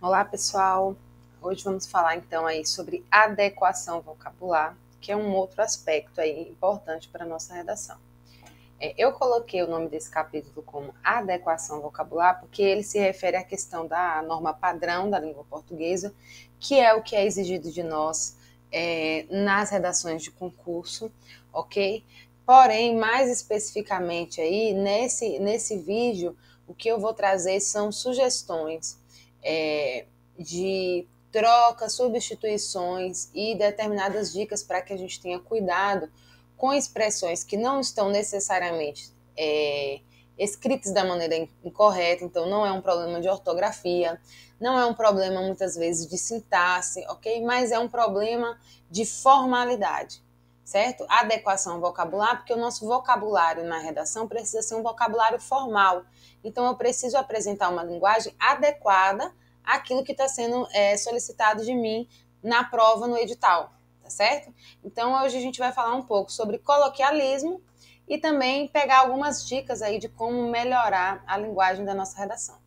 Olá, pessoal! Hoje vamos falar então aí sobre adequação vocabular, que é um outro aspecto aí importante para a nossa redação. Eu coloquei o nome desse capítulo como adequação vocabular porque ele se refere à questão da norma padrão da língua portuguesa, que é o que é exigido de nós nas redações de concurso, ok? Porém, mais especificamente aí, nesse vídeo, o que eu vou trazer são sugestões de troca, substituições e determinadas dicas para que a gente tenha cuidado com expressões que não estão necessariamente escritas da maneira incorreta, então não é um problema de ortografia, não é um problema muitas vezes de sintaxe, ok? Mas é um problema de formalidade, certo? Adequação ao vocabulário, porque o nosso vocabulário na redação precisa ser um vocabulário formal. Então eu preciso apresentar uma linguagem adequada àquilo que está sendo solicitado de mim na prova, no edital, tá certo? Então hoje a gente vai falar um pouco sobre coloquialismo e também pegar algumas dicas aí de como melhorar a linguagem da nossa redação.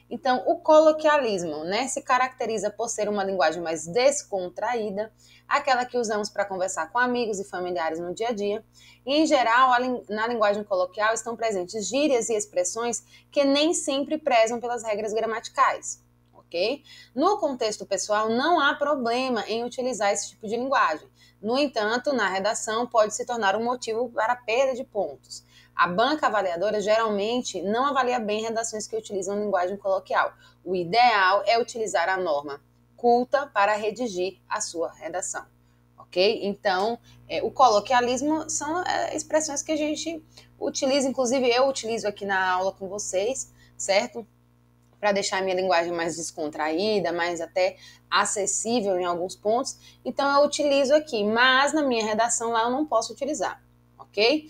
Então, o coloquialismo, né, se caracteriza por ser uma linguagem mais descontraída, aquela que usamos para conversar com amigos e familiares no dia a dia. E, em geral, na linguagem coloquial estão presentes gírias e expressões que nem sempre prezam pelas regras gramaticais. Ok? No contexto pessoal, não há problema em utilizar esse tipo de linguagem. No entanto, na redação pode se tornar um motivo para perda de pontos. A banca avaliadora geralmente não avalia bem redações que utilizam linguagem coloquial. O ideal é utilizar a norma culta para redigir a sua redação. Ok? Então, o coloquialismo são expressões que a gente utiliza, inclusive eu utilizo aqui na aula com vocês, certo? Para deixar a minha linguagem mais descontraída, mais até acessível em alguns pontos. Então eu utilizo aqui, mas na minha redação lá eu não posso utilizar, ok?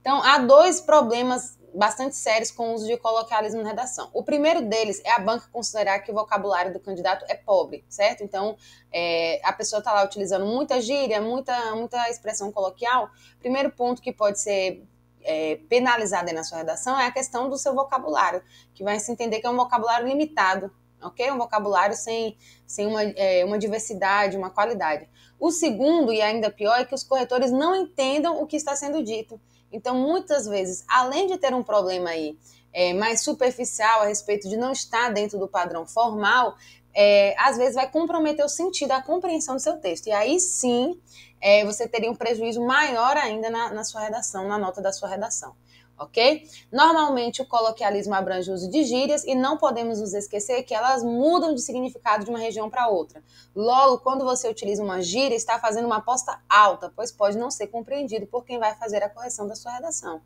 Então há dois problemas bastante sérios com o uso de coloquialismo na redação. O primeiro deles é a banca considerar que o vocabulário do candidato é pobre, certo? Então a pessoa está lá utilizando muita gíria, muita expressão coloquial. Primeiro ponto que pode ser penalizada na sua redação é a questão do seu vocabulário, que vai se entender que é um vocabulário limitado, ok? Um vocabulário sem uma diversidade, uma qualidade. O segundo, e ainda pior, é que os corretores não entendam o que está sendo dito. Então, muitas vezes, além de ter um problema aí mais superficial a respeito de não estar dentro do padrão formal, às vezes vai comprometer o sentido, a compreensão do seu texto. E aí sim, você teria um prejuízo maior ainda na sua redação, na nota da sua redação. Ok? Normalmente o coloquialismo abrange o uso de gírias e não podemos nos esquecer que elas mudam de significado de uma região para outra. Logo, quando você utiliza uma gíria, está fazendo uma aposta alta, pois pode não ser compreendido por quem vai fazer a correção da sua redação.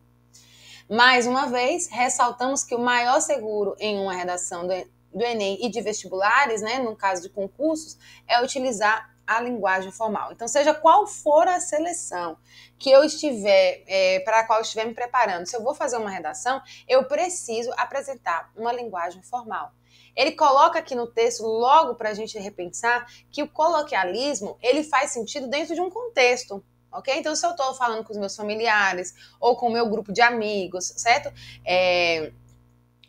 Mais uma vez, ressaltamos que o maior seguro em uma redação do Enem e de vestibulares, né, no caso de concursos, é utilizar a linguagem formal. Então, seja qual for a seleção que eu estiver, para a qual eu estiver me preparando, se eu vou fazer uma redação, eu preciso apresentar uma linguagem formal. Ele coloca aqui no texto, logo para a gente repensar, que o coloquialismo ele faz sentido dentro de um contexto. Ok? Então, se eu estou falando com os meus familiares ou com o meu grupo de amigos, certo?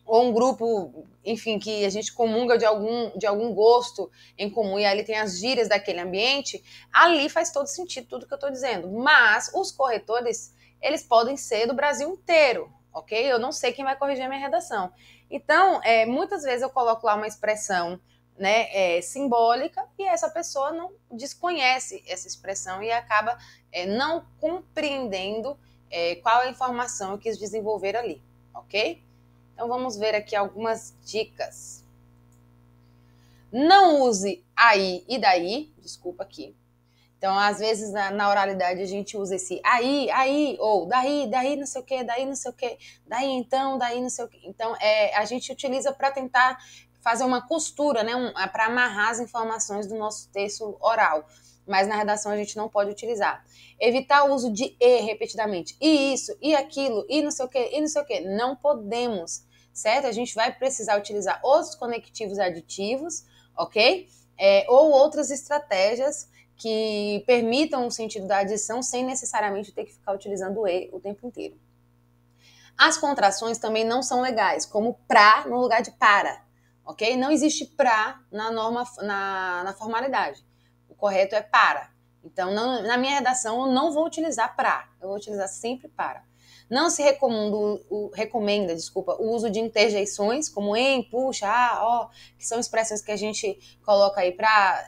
Ou um grupo, enfim, que a gente comunga de algum gosto em comum e ali tem as gírias daquele ambiente, ali faz todo sentido tudo que eu estou dizendo. Mas os corretores, eles podem ser do Brasil inteiro, ok? Eu não sei quem vai corrigir a minha redação. Então, muitas vezes eu coloco lá uma expressão, né, simbólica e essa pessoa não desconhece essa expressão e acaba não compreendendo qual é a informação que eu quis desenvolver ali, ok? Então vamos ver aqui algumas dicas. Não use aí e daí, desculpa aqui. Então, às vezes, na oralidade, a gente usa esse aí, ou daí, não sei o quê, daí, não sei o quê, daí, então, daí, não sei o quê. Então, a gente utiliza para tentar fazer uma costura, né, para amarrar as informações do nosso texto oral. Mas na redação a gente não pode utilizar. Evitar o uso de e repetidamente. E isso, e aquilo, e não sei o quê, e não sei o quê. Não podemos, certo? A gente vai precisar utilizar outros conectivos aditivos, ok? Ou outras estratégias que permitam o sentido da adição sem necessariamente ter que ficar utilizando o e o tempo inteiro. As contrações também não são legais, como pra no lugar de para, ok? Não existe pra na norma, na formalidade. O correto é para. Então, na minha redação, eu não vou utilizar pra. Eu vou utilizar sempre para. Não se recomenda o uso de interjeições, como em, puxa, ó, que são expressões que a gente coloca aí para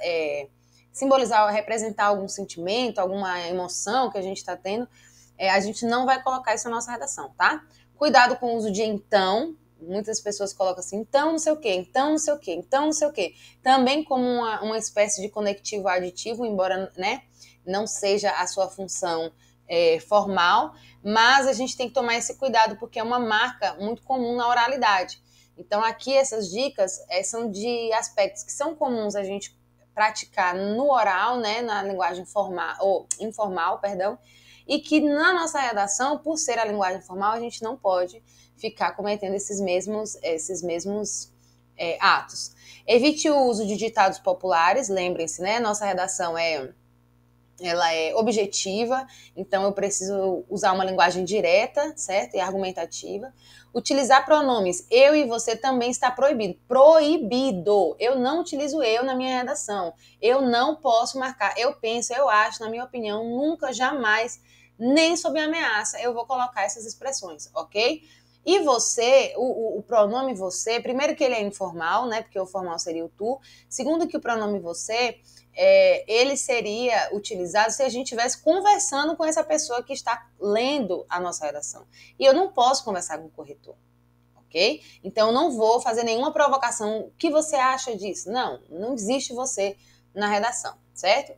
simbolizar, representar algum sentimento, alguma emoção que a gente está tendo. A gente não vai colocar isso na nossa redação, tá? Cuidado com o uso de então. Muitas pessoas colocam assim, então não sei o quê, então não sei o quê, então não sei o quê. Também como uma espécie de conectivo aditivo, embora, né, não seja a sua função formal, mas a gente tem que tomar esse cuidado porque é uma marca muito comum na oralidade. Então aqui essas dicas são de aspectos que são comuns a gente praticar no oral, né, na linguagem formal, ou informal, perdão, e que na nossa redação, por ser a linguagem formal, a gente não pode ficar cometendo esses mesmos atos. Evite o uso de ditados populares, lembrem-se, né, nossa redação ela é objetiva, então eu preciso usar uma linguagem direta, certo? E argumentativa. Utilizar pronomes eu e você também está proibido. Proibido! Eu não utilizo eu na minha redação. Eu não posso marcar eu penso, eu acho, na minha opinião, nunca, jamais, nem sob ameaça, eu vou colocar essas expressões, ok? E você, o pronome você, primeiro que ele é informal, né? Porque o formal seria o tu. Segundo que o pronome você ele seria utilizado se a gente estivesse conversando com essa pessoa que está lendo a nossa redação. E eu não posso conversar com o corretor, ok? Então, eu não vou fazer nenhuma provocação. O que você acha disso? Não existe você na redação, certo?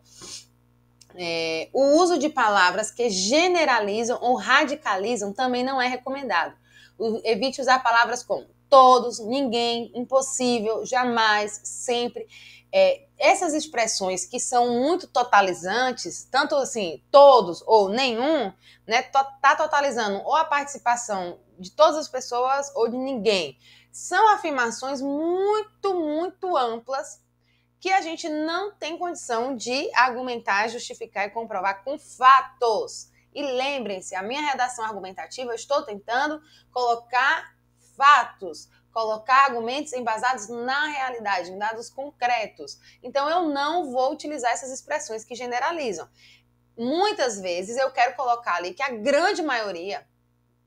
O uso de palavras que generalizam ou radicalizam também não é recomendado. Evite usar palavras como todos, ninguém, impossível, jamais, sempre. Essas expressões que são muito totalizantes, tanto assim, todos ou nenhum, né, tá totalizando ou a participação de todas as pessoas ou de ninguém. São afirmações muito, muito amplas que a gente não tem condição de argumentar, justificar e comprovar com fatos. E lembrem-se, a minha redação argumentativa, eu estou tentando colocar fatos, colocar argumentos embasados na realidade, em dados concretos. Então, eu não vou utilizar essas expressões que generalizam. Muitas vezes eu quero colocar ali que a grande maioria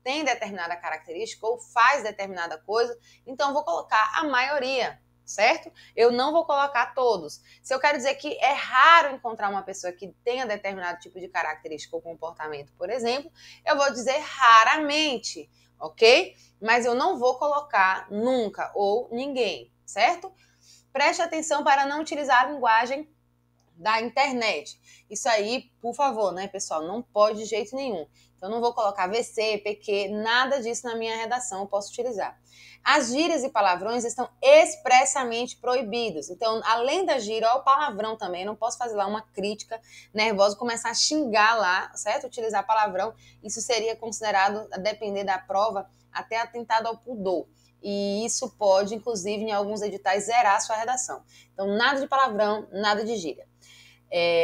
tem determinada característica ou faz determinada coisa, então eu vou colocar a maioria, certo? Eu não vou colocar todos. Se eu quero dizer que é raro encontrar uma pessoa que tenha determinado tipo de característica ou comportamento, por exemplo, eu vou dizer raramente, ok? Mas eu não vou colocar nunca ou ninguém, certo? Preste atenção para não utilizar a linguagem da internet. Isso aí, por favor, né, pessoal? Não pode de jeito nenhum. Então, não vou colocar VC, PQ, nada disso na minha redação eu posso utilizar. As gírias e palavrões estão expressamente proibidos. Então, além da gíria, ó, o palavrão também. Eu não posso fazer lá uma crítica nervosa, começar a xingar lá, certo? Utilizar palavrão. Isso seria considerado, a depender da prova, até atentado ao pudor. E isso pode, inclusive, em alguns editais, zerar a sua redação. Então, nada de palavrão, nada de gíria.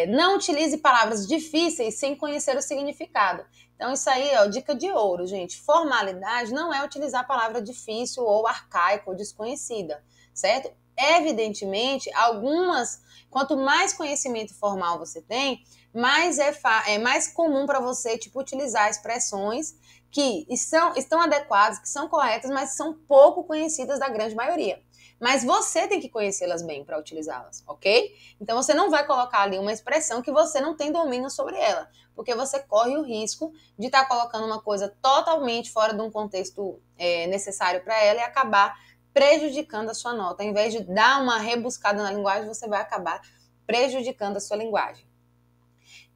Não utilize palavras difíceis sem conhecer o significado. Então, isso aí é dica de ouro, gente. Formalidade não é utilizar palavra difícil ou arcaica ou desconhecida, certo? Evidentemente, quanto mais conhecimento formal você tem, mais é mais comum para você, tipo, utilizar expressões que estão adequadas, que são corretas, mas são pouco conhecidas da grande maioria. Mas você tem que conhecê-las bem para utilizá-las, ok? Então você não vai colocar ali uma expressão que você não tem domínio sobre ela, porque você corre o risco de estar colocando uma coisa totalmente fora de um contexto necessário para ela e acabar prejudicando a sua nota. Ao invés de dar uma rebuscada na linguagem, você vai acabar prejudicando a sua linguagem.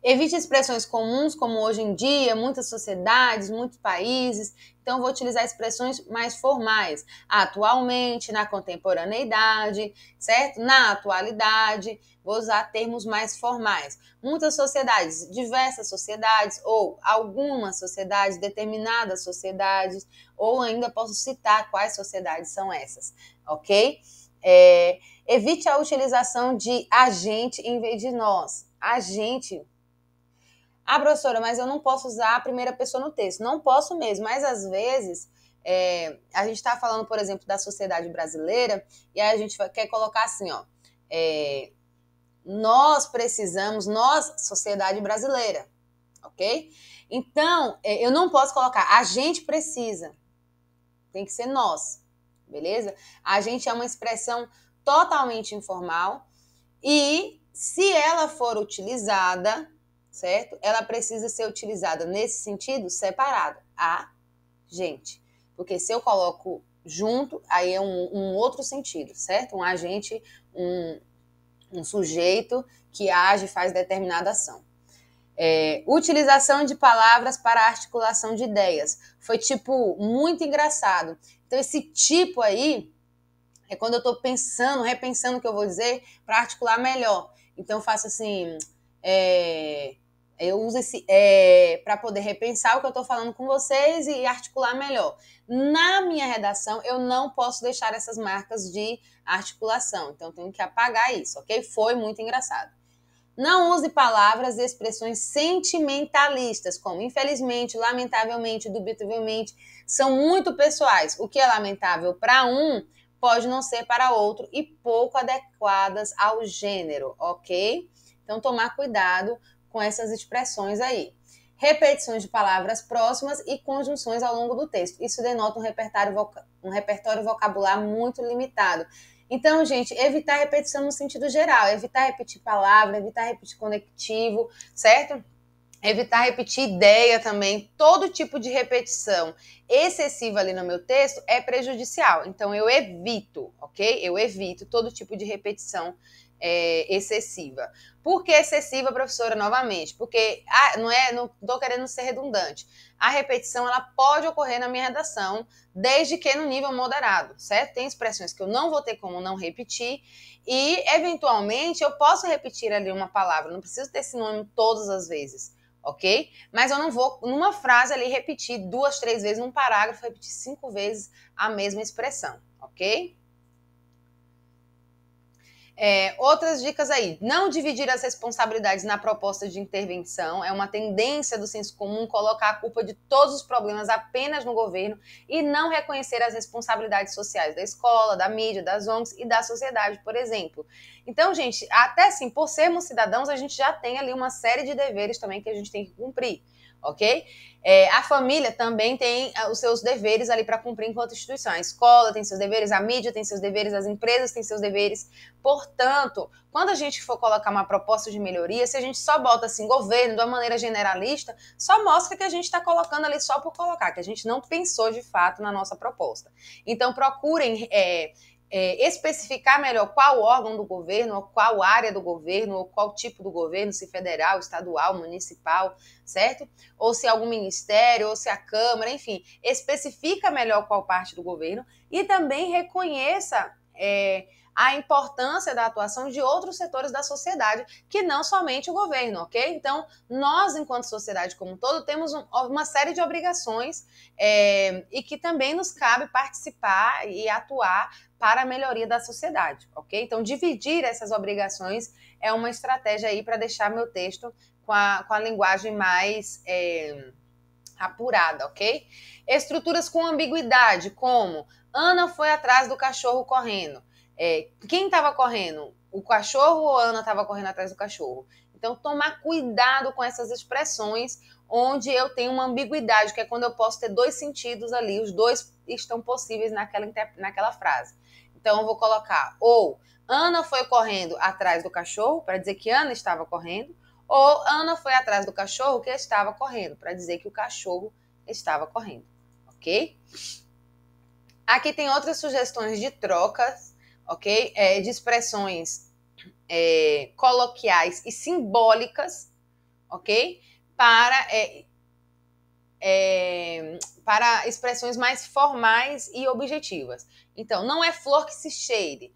Evite expressões comuns, como hoje em dia, muitas sociedades, muitos países. Então, vou utilizar expressões mais formais. Atualmente, na contemporaneidade, certo? Na atualidade, vou usar termos mais formais. Muitas sociedades, diversas sociedades, ou algumas sociedades, determinadas sociedades, ou ainda posso citar quais sociedades são essas, ok? Evite a utilização de a gente em vez de nós. A gente... professora, mas eu não posso usar a primeira pessoa no texto. Não posso mesmo, mas às vezes A gente está falando, por exemplo, da sociedade brasileira, e aí a gente quer colocar assim, ó, nós precisamos, nós, sociedade brasileira, ok? Então, eu não posso colocar a gente precisa, tem que ser nós, beleza? A gente é uma expressão totalmente informal e se ela for utilizada, certo? Ela precisa ser utilizada nesse sentido separado, a gente. Porque se eu coloco junto, aí é um outro sentido, certo? Um agente, um sujeito que age e faz determinada ação. Utilização de palavras para articulação de ideias. Foi, tipo, muito engraçado. Então, esse tipo aí é quando eu estou pensando, repensando o que eu vou dizer para articular melhor. Então, eu faço assim... eu uso esse para poder repensar o que eu estou falando com vocês e articular melhor. Na minha redação, eu não posso deixar essas marcas de articulação. Então, eu tenho que apagar isso, ok? Foi muito engraçado. Não use palavras e expressões sentimentalistas, como infelizmente, lamentavelmente, dubitavelmente. São muito pessoais. O que é lamentável para um pode não ser para outro e pouco adequadas ao gênero, ok? Então, tomar cuidado com essas expressões aí. Repetições de palavras próximas e conjunções ao longo do texto. Isso denota um repertório vocabular muito limitado. Então, gente, evitar repetição no sentido geral, evitar repetir palavra, evitar repetir conectivo, certo? Evitar repetir ideia também, todo tipo de repetição excessiva ali no meu texto é prejudicial. Então, eu evito, ok? Eu evito todo tipo de repetição excessiva. Por que excessiva, professora, novamente? Porque, não estou querendo ser redundante. A repetição, ela pode ocorrer na minha redação, desde que no nível moderado, certo? Tem expressões que eu não vou ter como não repetir e, eventualmente, eu posso repetir ali uma palavra, não preciso ter sinônimo todas as vezes, ok? Mas eu não vou, numa frase ali, repetir 2, 3 vezes, num parágrafo, repetir 5 vezes a mesma expressão, ok? Outras dicas aí. Não dividir as responsabilidades na proposta de intervenção. É uma tendência do senso comum colocar a culpa de todos os problemas apenas no governo e não reconhecer as responsabilidades sociais da escola, da mídia, das ONGs e da sociedade, por exemplo. Então, gente, até assim, por sermos cidadãos, a gente já tem ali uma série de deveres também que a gente tem que cumprir, ok? A família também tem os seus deveres ali para cumprir enquanto instituição. A escola tem seus deveres, a mídia tem seus deveres, as empresas têm seus deveres. Portanto, quando a gente for colocar uma proposta de melhoria, se a gente só bota assim, governo, de uma maneira generalista, só mostra que a gente está colocando ali só por colocar, que a gente não pensou de fato na nossa proposta. Então, procurem especificar melhor qual órgão do governo, ou qual área do governo, ou qual tipo do governo, se federal, estadual, municipal, certo? Ou se algum ministério, ou se a Câmara, enfim, especifica melhor qual parte do governo e também reconheça a importância da atuação de outros setores da sociedade, que não somente o governo, ok? Então, nós, enquanto sociedade como um todo, temos uma série de obrigações e que também nos cabe participar e atuar para a melhoria da sociedade, ok? Então, dividir essas obrigações é uma estratégia aí para deixar meu texto com a linguagem mais apurada, ok? Estruturas com ambiguidade, como Ana foi atrás do cachorro correndo. Quem estava correndo? O cachorro ou Ana estava correndo atrás do cachorro? Então, tomar cuidado com essas expressões onde eu tenho uma ambiguidade, que é quando eu posso ter 2 sentidos ali, os 2 estão possíveis naquela frase. Então, eu vou colocar ou Ana foi correndo atrás do cachorro, para dizer que Ana estava correndo, ou Ana foi atrás do cachorro que estava correndo, para dizer que o cachorro estava correndo, ok? Aqui tem outras sugestões de trocas, ok? De expressões coloquiais e simbólicas, ok? Para expressões mais formais e objetivas. Então, não é flor que se cheire.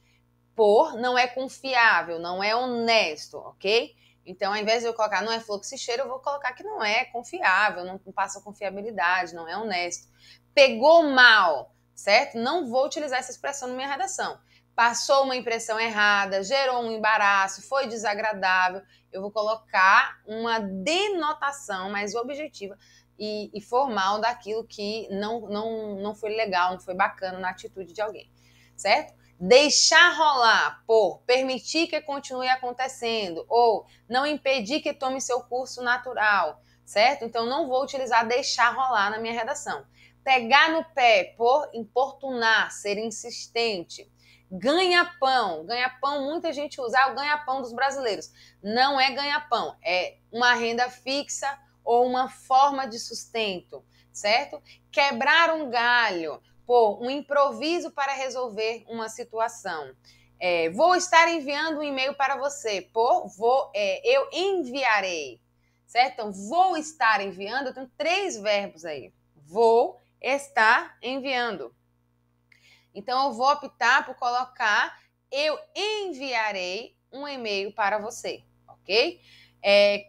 Por não é confiável, não é honesto, ok? Então, ao invés de eu colocar não é flor que se cheira, eu vou colocar que não é confiável, não passa confiabilidade, não é honesto. Pegou mal, certo? Não vou utilizar essa expressão na minha redação. Passou uma impressão errada, gerou um embaraço, foi desagradável. Eu vou colocar uma denotação mais objetiva e formal daquilo que não foi legal, não foi bacana na atitude de alguém, certo? Deixar rolar por permitir que continue acontecendo ou não impedir que tome seu curso natural, certo? Então, não vou utilizar deixar rolar na minha redação. Pegar no pé por importunar, ser insistente. Ganha-pão. Ganha-pão, muita gente usa o ganha-pão dos brasileiros. Não é ganha-pão, é uma renda fixa ou uma forma de sustento, certo? Quebrar um galho, por um improviso para resolver uma situação. Vou estar enviando um e-mail para você, eu enviarei, certo? Então, vou estar enviando, eu tenho 3 verbos aí. Vou estar enviando. Então, eu vou optar por colocar eu enviarei um e-mail para você, ok?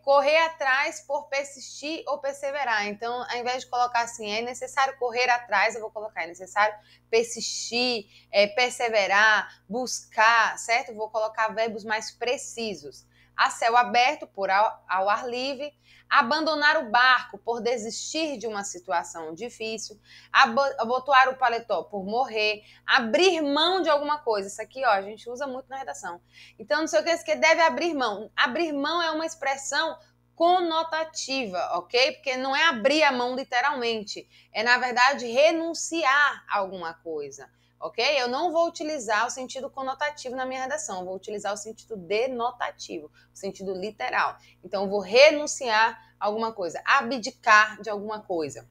Correr atrás por persistir ou perseverar. Então, ao invés de colocar assim, é necessário correr atrás, eu vou colocar, é necessário persistir, perseverar, buscar, certo? Vou colocar verbos mais precisos. A céu aberto, por ao ar livre. Abandonar o barco por desistir de uma situação difícil. Abotoar o paletó por morrer. Abrir mão de alguma coisa. Isso aqui, ó, a gente usa muito na redação. Então, não sei o que deve abrir mão. Abrir mão é uma expressão conotativa, ok? Porque não é abrir a mão literalmente. É, na verdade, renunciar a alguma coisa, ok? Eu não vou utilizar o sentido conotativo na minha redação. Eu vou utilizar o sentido denotativo, o sentido literal. Então, eu vou renunciar a alguma coisa. Abdicar de alguma coisa.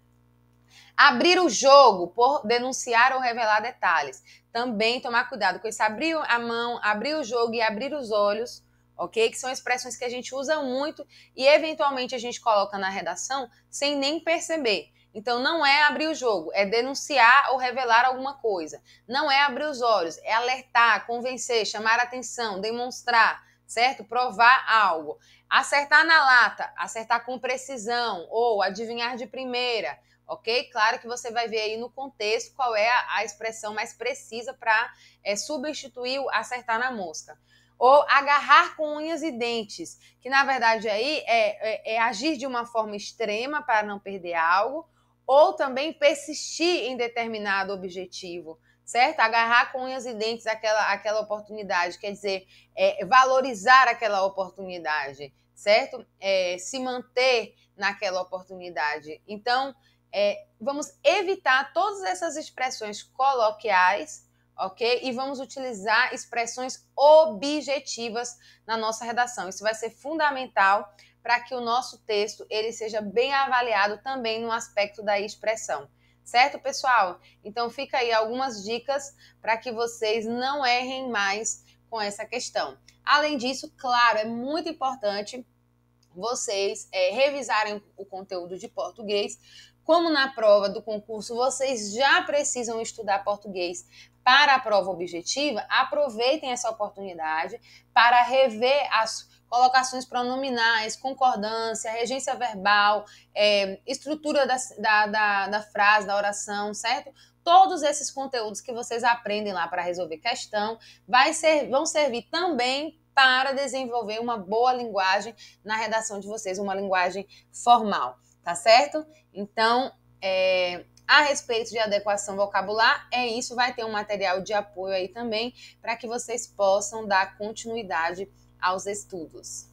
Abrir o jogo por denunciar ou revelar detalhes. Também tomar cuidado com esse abrir a mão, abrir o jogo e abrir os olhos, ok? Que são expressões que a gente usa muito e eventualmente a gente coloca na redação sem nem perceber. Então, não é abrir o jogo, é denunciar ou revelar alguma coisa. Não é abrir os olhos, é alertar, convencer, chamar atenção, demonstrar, certo? Provar algo. Acertar na lata, acertar com precisão ou adivinhar de primeira. Ok? Claro que você vai ver aí no contexto qual é a expressão mais precisa para substituir o acertar na mosca. Ou agarrar com unhas e dentes, que na verdade aí é agir de uma forma extrema para não perder algo, ou também persistir em determinado objetivo, certo? Agarrar com unhas e dentes aquela oportunidade, quer dizer, valorizar aquela oportunidade, certo? Se manter naquela oportunidade. Então, vamos evitar todas essas expressões coloquiais, ok? E vamos utilizar expressões objetivas na nossa redação. Isso vai ser fundamental para que o nosso texto ele seja bem avaliado também no aspecto da expressão. Certo, pessoal? Então, fica aí algumas dicas para que vocês não errem mais com essa questão. Além disso, claro, é muito importante vocês revisarem o conteúdo de português. Como na prova do concurso vocês já precisam estudar português para a prova objetiva, aproveitem essa oportunidade para rever as colocações pronominais, concordância, regência verbal, estrutura da frase, da oração, certo? Todos esses conteúdos que vocês aprendem lá para resolver questão vão servir também para desenvolver uma boa linguagem na redação de vocês, uma linguagem formal, tá certo? Então, a respeito de adequação vocabular, é isso, vai ter um material de apoio aí também para que vocês possam dar continuidade aos estudos.